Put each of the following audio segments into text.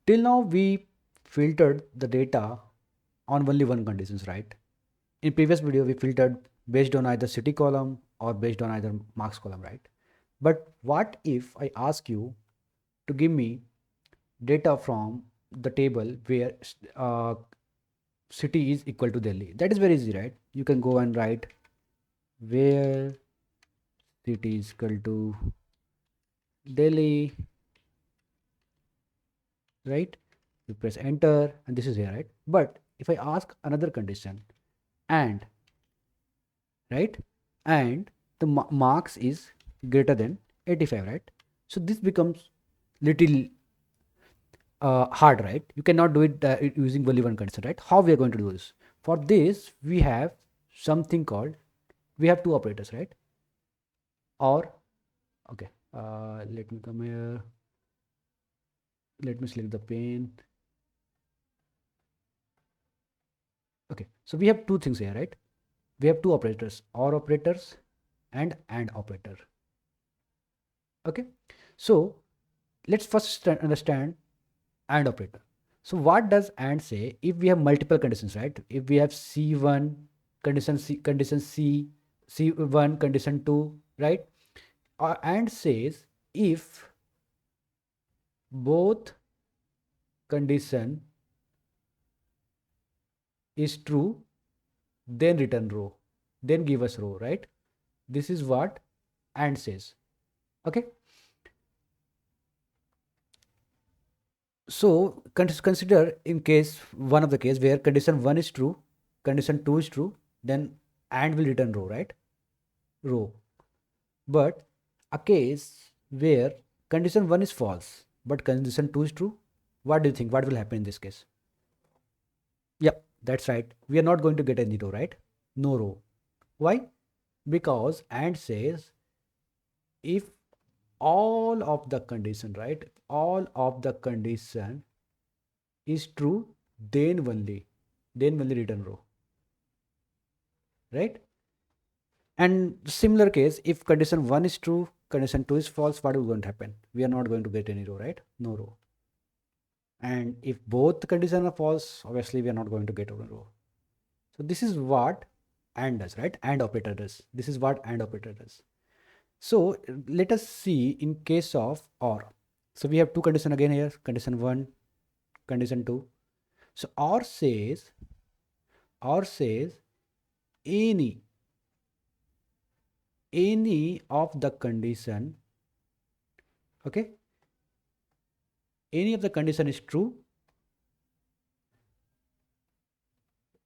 Till now we filtered the data on only one conditions, right? In previous video we filtered based on either city column or based on either marks column, right? But what if I ask you to give me data from the table where city is equal to Delhi? That is very easy, right? You can go and write where city is equal to Delhi, right? You press enter and this is here, right? But if I ask another condition, and right, and the marks is greater than 85, right? So this becomes little hard, right? You cannot do it using only one condition, right? How we are going to do this? For this we have something called, we have two operators, right? Or okay, let me come here, let me select the pane. Okay, so we have two things here, right? We have two operators, or operators and operator. Okay, so let's first understand and operator. So what does and say? If we have multiple conditions, right? If we have C1 condition, C C1 condition 2, right? And says if both condition is true, then return row, then give us row, right? This is what and says. Okay, so consider in case one of the case where condition 1 is true, condition 2 is true, then and will return row, right? Row. But a case where condition 1 is false but condition 2 is true, what do you think, what will happen in this case? Yep, that's right, we are not going to get any row, right? No row. Why? Because and says if all of the condition, right, all of the condition is true, then only return row, right? And similar case, if condition 1 is true, condition 2 is false, what is going to happen? We are not going to get any row, right? No row. And if both conditions are false, obviously we are not going to get a row. So this is what and does, right? And operator does. This is what and operator does. So let us see in case of or. So we have two conditions again here, condition 1, condition 2. So or says any of the condition, okay, any of the condition is true,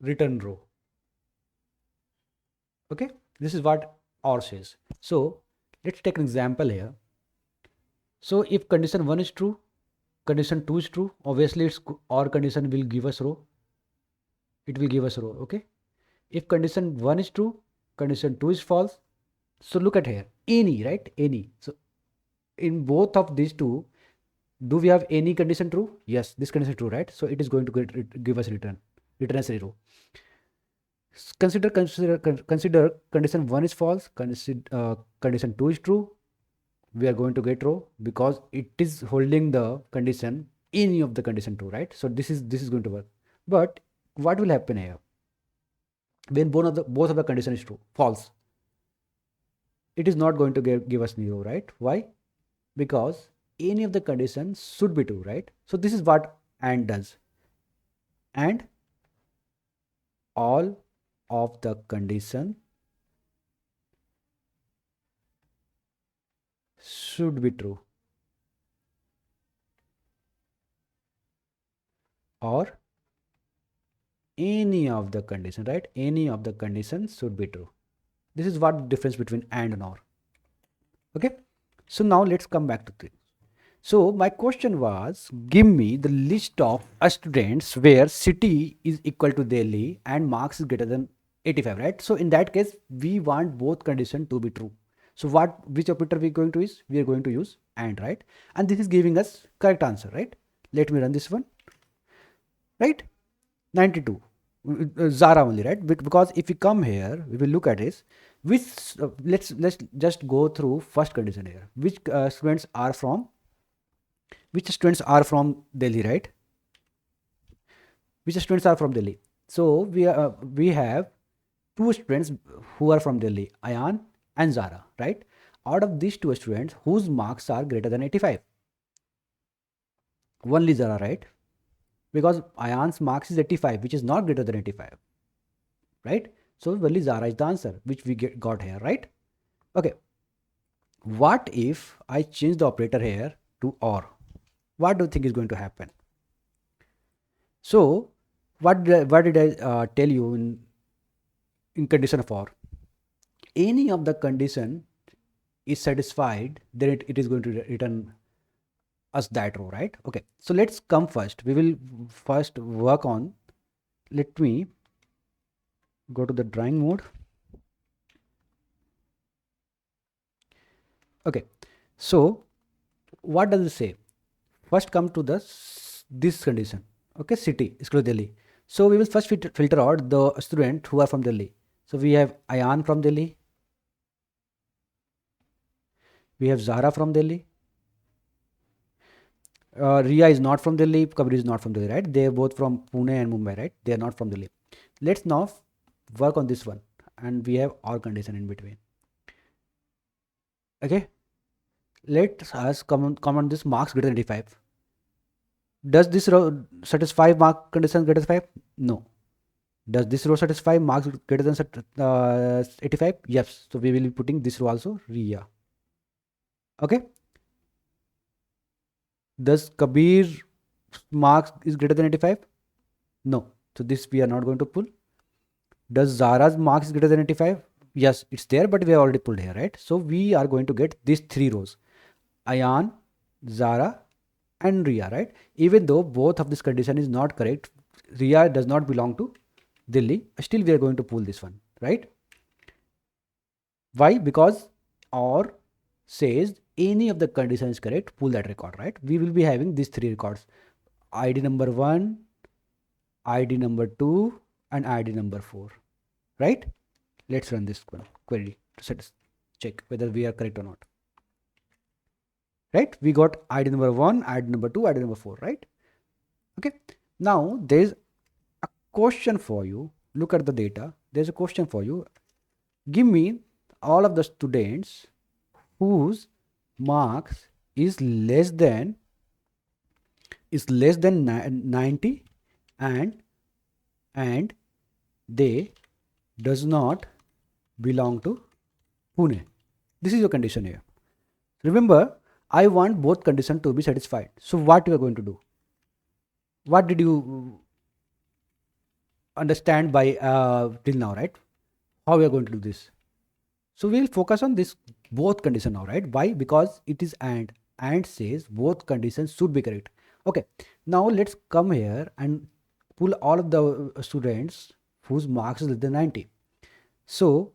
return row. Okay, this is what or says. So let's take an example here. So if condition 1 is true, condition 2 is true, obviously it's or condition will give us row, it will give us row. Okay, if condition 1 is true, condition 2 is false, so look at here, any, right? Any. So in both of these two, do we have any condition true? Yes, this condition is true, right? So it is going to give us return as 0. Consider condition 1 is false, condition 2 is true, we are going to get row because it is holding the condition any of the condition 2, right? So this is going to work. But what will happen here when both of the condition is true, false? It is not going to give us row, right? Why? Because any of the conditions should be true, right? So this is what and does. And all of the condition should be true, or any of the condition, right? Any of the conditions should be true. This is what the difference between and or. Okay, so now let's come back to this. So my question was, give me the list of students where city is equal to Delhi and marks is greater than 85, right? So in that case, we want both condition to be true. So which operator we are going to use? We are going to use and, right? And this is giving us correct answer, right? Let me run this one, right? 92. Zara only, right? Because if we come here, we will look at this. Which let's just go through first condition here. Which students are from which students are from Delhi, right? Which students are from Delhi? So we have two students who are from Delhi, Ayan and Zara, right? Out of these two students, whose marks are greater than 85? Only Zara, right? Because Ayan's marks is 85, which is not greater than 85, right? So only Zara is the answer, which we got here, right? Okay. What if I change the operator here to or? What do you think is going to happen? So what did I tell you in condition of or? Any of the condition is satisfied, then it is going to return us that row, right? Okay, so let's come first. We will first work on, let me go to the drawing mode. Okay, so what does it say? First come to this condition. Okay, city is Delhi. So we will first filter out the student who are from Delhi. So we have Ayan from Delhi, we have Zara from Delhi, Ria is not from Delhi, Kabir is not from Delhi, right? They are both from Pune and Mumbai, right? They are not from Delhi. Let's now work on this one, and we have our condition in between. Okay, let us come on this marks greater than 85. Does this row satisfy mark condition greater than 5? No. Does this row satisfy marks greater than 85? Yes. So we will be putting this row also Ria. Okay. Does Kabir marks is greater than 85? No. So this we are not going to pull. Does Zara's marks is greater than 85? Yes, it's there, but we have already pulled here, right? So we are going to get these three rows: Ayan, Zara, and Ria, right? Even though both of this condition is not correct, Ria does not belong to Delhi. Still, we are going to pull this one, right? Why? Because or says any of the condition is correct, pull that record, right? We will be having these three records: ID number 1, ID number 2, and ID number 4, right? Let's run this query to check whether we are correct or not. Right? We got ID number 1, ID number 2, ID number 4, right? Okay. Now there's a question for you. Look at the data. There's a question for you. Give me all of the students whose marks is less than 90 and they does not belong to Pune. This is your condition here. Remember, I want both conditions to be satisfied. So what you are going to do? What did you understand by till now, right? How we are going to do this? So we will focus on this both condition now, right? Why? Because it is and says both conditions should be correct. Okay. Now let's come here and pull all of the students whose marks is less than 90. So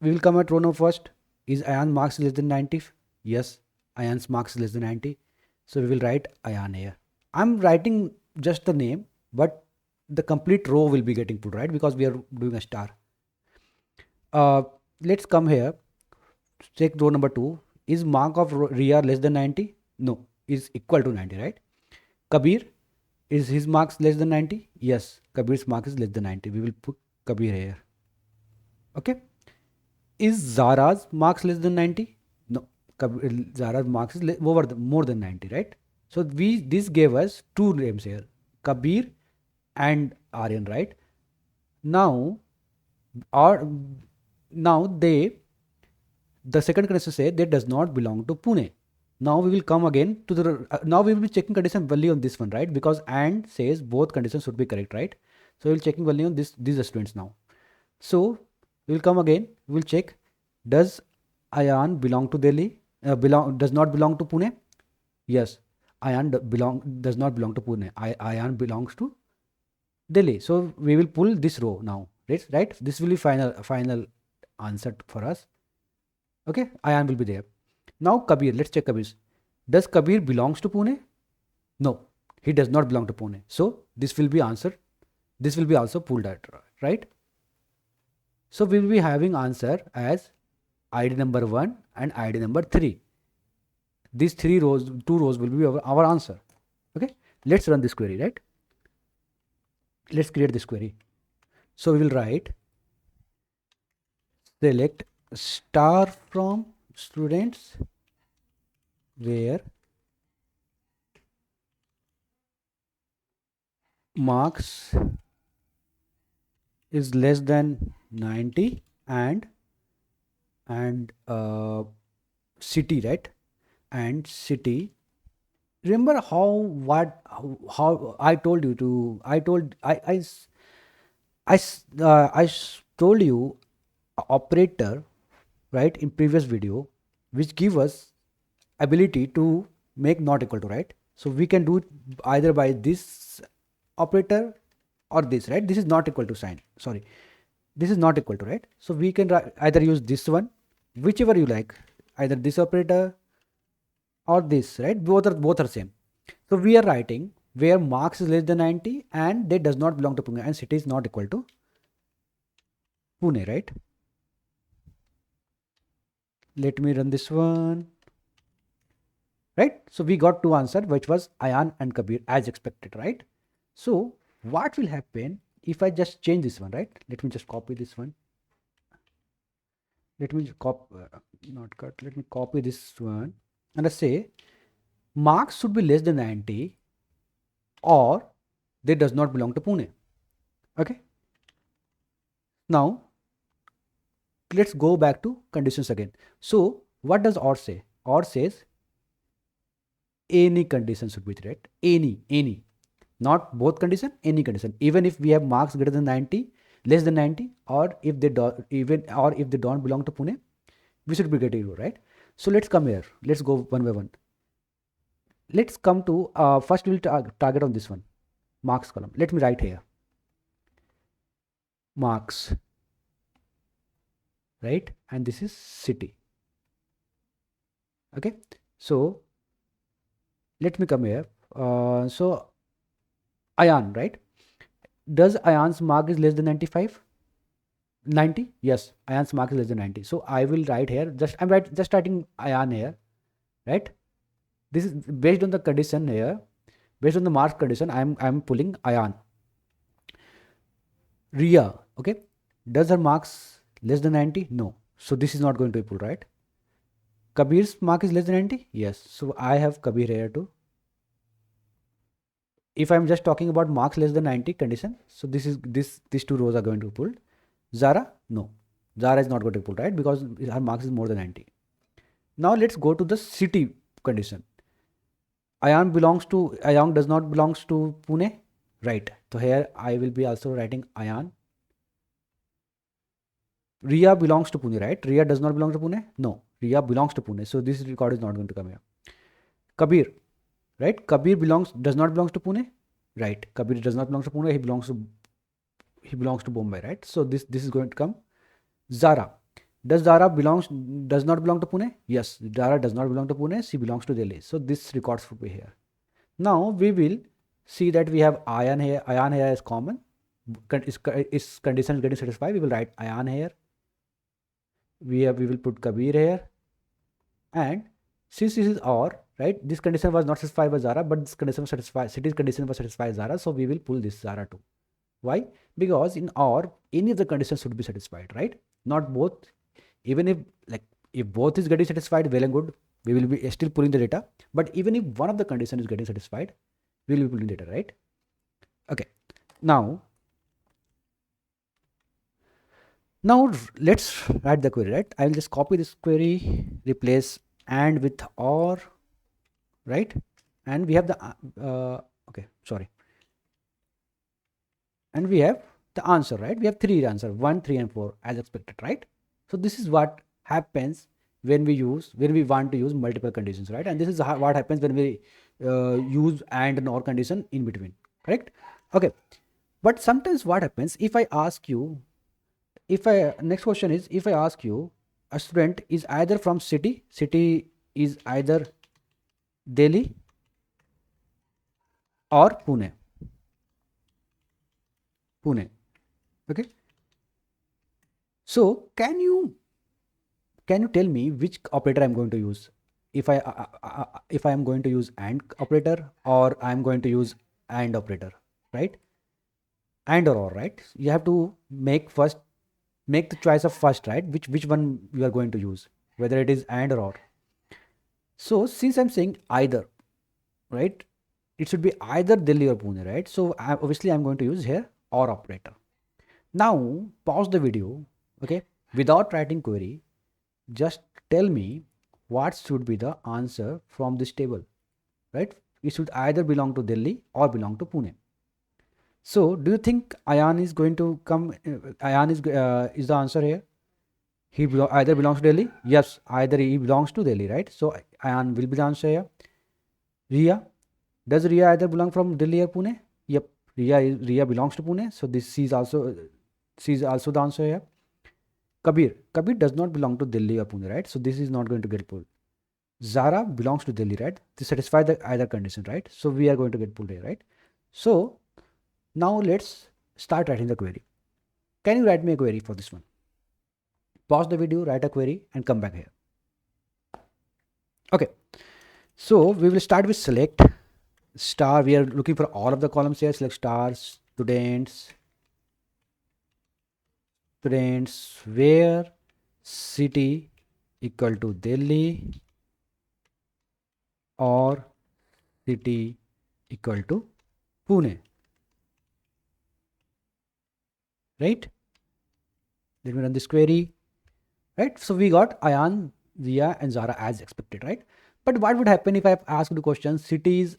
we will come at row number first. Is Ayan marks less than 90? Yes, Ayan's marks is less than 90. So we will write Ayan here. I'm writing just the name, but the complete row will be getting put, right? Because we are doing a star. Let's come here. Check row number 2. Is mark of Ria less than 90? No, is equal to 90, right? Kabir, is his marks less than 90? Yes, Kabir's mark is less than 90. We will put Kabir here. Okay. Is Zara's marks less than 90? No, Zara's marks is more than 90, right? So this gave us two names here, Kabir and Aryan, right? Now, the second condition say that does not belong to Pune. Now we will come again to the now we will be checking condition value on this one, right? Because and says both conditions should be correct, right? So we will checking value on these students now. So we will come again. We will check, does Ayan belong to Delhi? Does not belong to Pune? Yes, Ayan does not belong to Pune. Ayan belongs to Delhi. So we will pull this row now, right? This will be final answer for us. Okay, Ayan will be there. Now Kabir, let's check Kabir. Does Kabir belongs to Pune? No, he does not belong to Pune. So this will be answer. This will be also pulled out, right? So we will be having answer as ID number 1 and ID number 3. these three rows, two rows will be our answer. Okay, let's run this query, right? Let's create this query. So we will write select star from students where marks is less than 90 and city, right? And city, remember how I told you to, told you operator, right, in previous video, which give us ability to make not equal to, right? So we can do it either by this operator or this, right? This is not equal to sign, sorry, this is not equal to, right? So we can either use this one, whichever you like, either this operator or this, right? Both are same. So we are writing where marks is less than 90 and they does not belong to Pune and city is not equal to Pune, right? Let me run this one, right? So we got two answers, which was Ayan and Kabir as expected, right? So what will happen if I just change this one, right? Let me just copy this one. Let me copy, not cut. Let me copy this one and I say marks should be less than 90 or they does not belong to Pune. Okay. Now let's go back to conditions again. So what does OR say? OR says any condition should be right. Any, not both condition, any condition. Even if we have marks greater than 90, less than 90, or if they do, even or if they don't belong to Pune, we should be getting zero, right? So let's come here. Let's go one by one. Let's come to first we'll target on this one, marks column. Let me write here marks, right? And this is city. Okay, so let me come here. So Ayan, right? Does Ayan's mark is less than 95? 90? Yes, Ayan's mark is less than 90. So I will write here, just writing Ayan here, right? This is based on the condition here, based on the mark condition, I'm pulling Ayan. Ria, okay? Does her marks less than 90? No. So this is not going to be pulled, right? Kabir's mark is less than 90? Yes. So I have Kabir here too. If I'm just talking about marks less than 90 condition, so these two rows are going to be pulled. Zara, no. Zara is not going to be pulled, right? Because her marks is more than 90. Now let's go to the city condition. Ayan does not belongs to Pune, right? So here I will be also writing Ayan. Ria belongs to Pune, right? Ria does not belong to Pune? No. Ria belongs to Pune. So this record is not going to come here. Kabir, right? Kabir does not belongs to Pune, right? Kabir does not belong to Pune. He belongs to Bombay, right? So this is going to come. Zara, does not belong to Pune? Yes, Zara does not belong to Pune. She belongs to Delhi. So this records would be here. Now we will see that we have Ayan here. Ayan here is common. Is condition getting satisfied? We will write Ayan here. We will put Kabir here, and since this is OR, right? This condition was not satisfied by Zara, but this condition was satisfied. City's condition was satisfied Zara, so we will pull this Zara too. Why? Because in OR, any of the conditions should be satisfied, right? Not both. Even if both is getting satisfied, well and good, we will be still pulling the data. But even if one of the condition is getting satisfied, we will be pulling data, right? Okay. Now let's write the query, right? I will just copy this query, replace and with OR, right? And we have the okay, sorry. And we have the answer, right? We have three answer, 1, 3 and 4 as expected, right? So this is what happens when we want to use multiple conditions, right? And this is what happens when we use and OR condition in between, correct? Okay. But sometimes what happens if I ask you, next question is, if I ask you a student is either from city is either Delhi or Pune, okay? So can you tell me which operator I'm going to use? if I am going to use AND operator, or I am going to use AND operator, right? AND or, right? You have to make the choice of first, right? Which one you are going to use, whether it is AND or. So since I'm saying either, right? It should be either Delhi or Pune, right? So obviously I'm going to use here OR operator. Now pause the video, okay? Without writing query, just tell me what should be the answer from this table, right? It should either belong to Delhi or belong to Pune. So do you think Ayan is going to come? Ayan is the answer here. Either belongs to Delhi. Yes, either he belongs to Delhi, right? So Ayan will be the answer here. Ria, does Ria either belong from Delhi or Pune? Yep, Ria belongs to Pune. So this she is also the answer here. Kabir does not belong to Delhi or Pune, right? So this is not going to get pulled. Zara belongs to Delhi, right? To satisfy the either condition, right? So we are going to get pulled here, right? So now let's start writing the query. Can you write me a query for this one? Pause the video, write a query, and come back here. Okay. So we will start with select star. We are looking for all of the columns here. Select stars, students, where city equal to Delhi or city equal to Pune, right? Let me run this query, right? So we got Ayan, Zia, and Zara as expected, right? But what would happen if I asked the question cities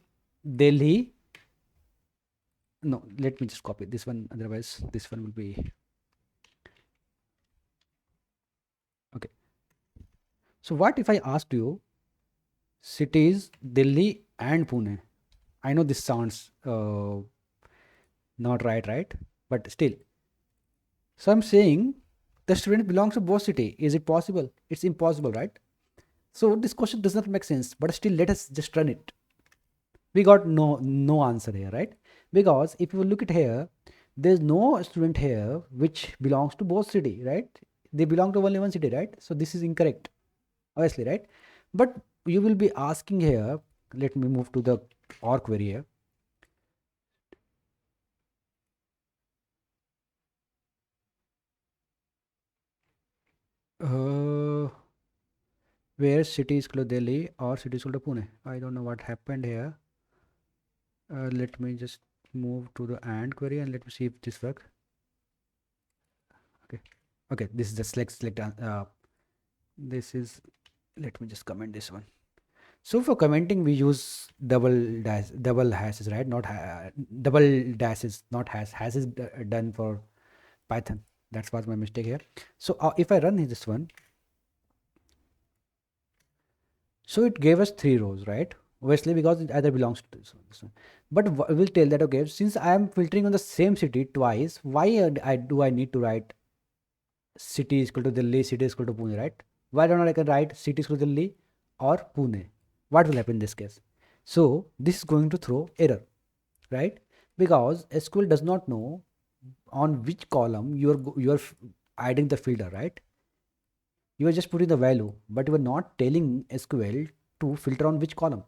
Delhi? No, let me just copy this one. Otherwise, this one will be okay. So what if I asked you cities Delhi and Pune? I know this sounds not right? But still. So I'm saying the student belongs to both city. Is it possible? It's impossible, right? So this question does not make sense. But still, let us just run it. We got no answer here, right? Because if you look at here, there's no student here which belongs to both city, right? They belong to only one city, right? So this is incorrect, obviously, right? But you will be asking here, let me move to the OR query here. Where city is close to Delhi or city is close to Pune? I don't know what happened here. Let me just move to the AND query and let me see if this works. Okay, this is the select this is, let me just comment this one. So for commenting we use double hashes, right? Not double dashes, not hash is done for Python. That's was my mistake here. So if I run this one, so it gave us 3 rows, right? Obviously because it either belongs to this one. But we'll tell that, okay, since I am filtering on the same city twice, why do I need to write city is equal to Delhi, city is equal to Pune, right? Why don't I can write city is equal to Delhi or Pune? What will happen in this case? So this is going to throw error, right? Because SQL does not know on which column you are adding the filter, right? You are just putting the value, but you are not telling SQL to filter on which column,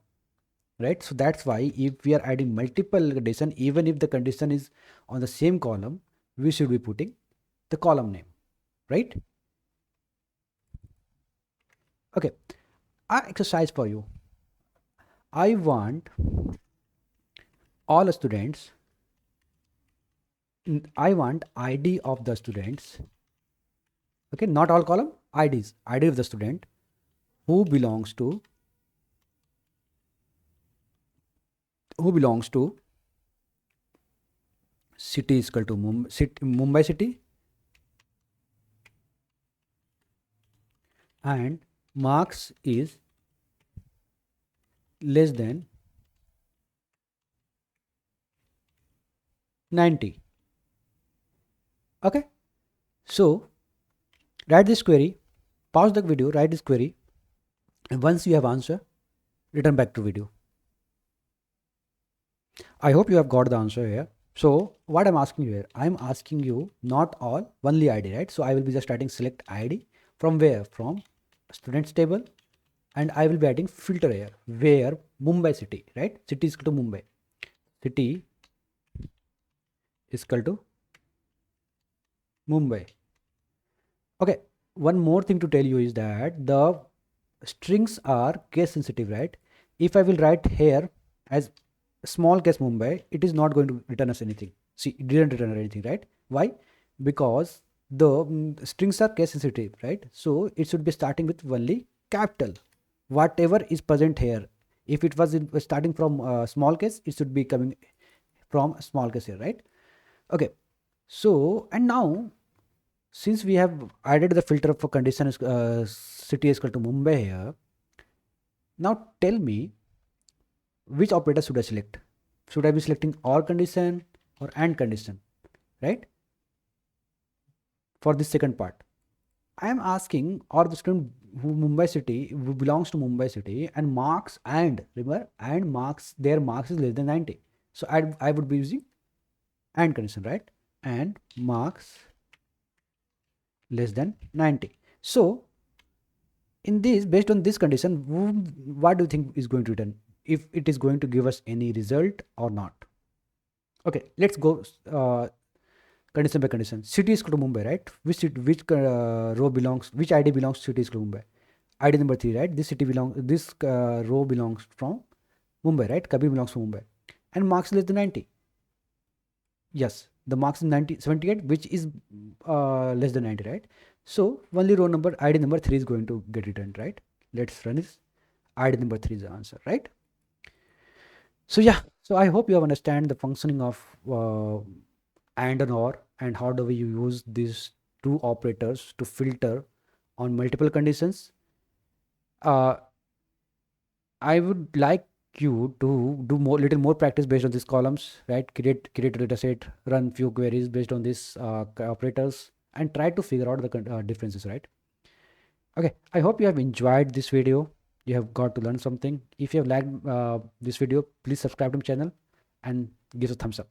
right? So that's why if we are adding multiple condition, even if the condition is on the same column, we should be putting the column name, right? Okay, our exercise for you. I want all students, I want ID of the students, okay, not all column, ID of the student who belongs to city is equal to Mumbai city, and marks is less than 90. Okay, so write this query, pause the video, write this query, and once you have answer, return back to video. I hope you have got the answer here. So what I'm asking you here, I'm asking you not all, only ID, right? So I will be just starting select ID from where? From students table, and I will be adding filter here where Mumbai city, right? City is equal to Mumbai. City is equal to Mumbai. Okay, one more thing to tell you is that the strings are case sensitive, right? If I will write here as small case Mumbai, it is not going to return us anything. See, it didn't return anything, right? Why? Because the strings are case sensitive, right? So it should be starting with only capital. Whatever is present here, if it was starting from small case, it should be coming from small case here, right? Okay. So, and now since we have added the filter for condition city is equal to Mumbai here, now tell me which operator should I select? Should I be selecting or condition or and condition, right? For this second part, I am asking or the student who Mumbai city who belongs to Mumbai city and marks and remember and marks their marks is less than 90. So I would be using and condition, right? And marks less than 90. So in this, based on this condition, what do you think is going to return? If it is going to give us any result or not? Okay, let's go condition by condition. City is equal to Mumbai, right? Which row belongs, which ID belongs to city is equal to Mumbai? ID number 3, right? This row belongs from Mumbai, right? Kabir belongs to Mumbai. And marks less than 90. Yes, the marks is 78, which is less than 90, right? So only row number, ID number 3 is going to get returned, right? Let's run this. ID number 3 is the answer, right? So yeah, so I hope you have understand the functioning of and or and how do we use these two operators to filter on multiple conditions. Uh, I would like you to do little more practice based on these columns, right? Create a data set, run few queries based on these operators, and try to figure out the differences, right? Okay, I hope you have enjoyed this video. You have got to learn something. If you have liked this video, please subscribe to my channel and give us a thumbs up.